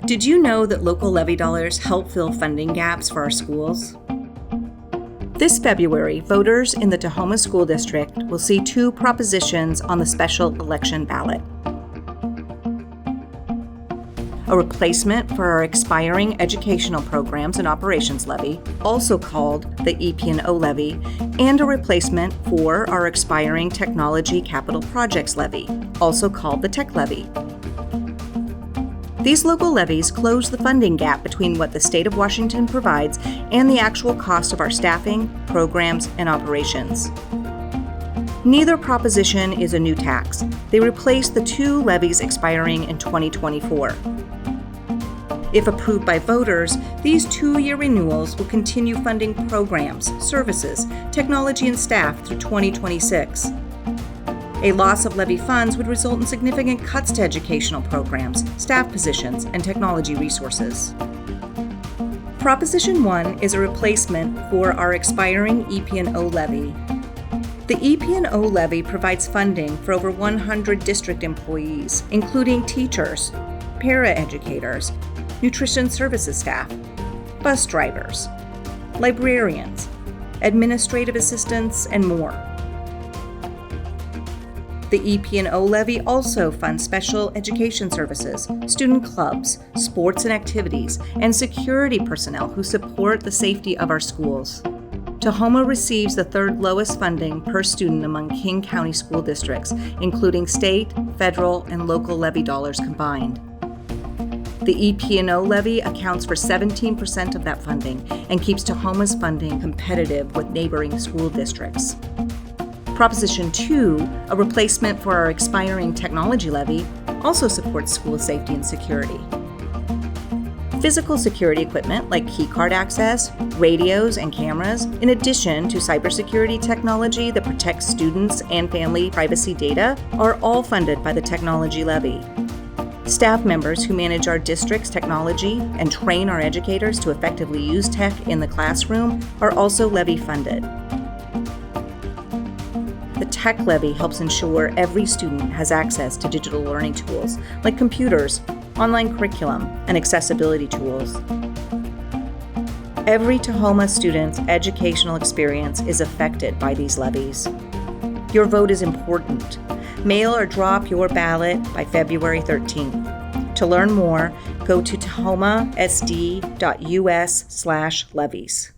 Did you know that local levy dollars help fill funding gaps for our schools? This February, voters in the Tahoma School District will see two propositions on the special election ballot. A replacement for our expiring Educational Programs and Operations Levy, also called the EP&O Levy, and a replacement for our expiring Technology Capital Projects Levy, also called the Tech Levy. These local levies close the funding gap between what the state of Washington provides and the actual cost of our staffing, programs, and operations. Neither proposition is a new tax. They replace the two levies expiring in 2024. If approved by voters, these two-year renewals will continue funding programs, services, technology, and staff through 2026. A loss of levy funds would result in significant cuts to educational programs, staff positions, and technology resources. Proposition 1 is a replacement for our expiring EP&O Levy. The EP&O Levy provides funding for over 100 district employees, including teachers, paraeducators, nutrition services staff, bus drivers, librarians, administrative assistants, and more. The EP&O Levy also funds special education services, student clubs, sports and activities, and security personnel who support the safety of our schools. Tahoma receives the third lowest funding per student among King County school districts, including state, federal, and local levy dollars combined. The EP&O Levy accounts for 17% of that funding and keeps Tahoma's funding competitive with neighboring school districts. Proposition 2, a replacement for our expiring Technology Levy, also supports school safety and security. Physical security equipment like key card access, radios, and cameras, in addition to cybersecurity technology that protects students and family privacy data, are all funded by the Technology Levy. Staff members who manage our district's technology and train our educators to effectively use tech in the classroom are also levy funded. The Tech Levy helps ensure every student has access to digital learning tools like computers, online curriculum, and accessibility tools. Every Tahoma student's educational experience is affected by these levies. Your vote is important. Mail or drop your ballot by February 13th. To learn more, go to tahomasd.us/levies.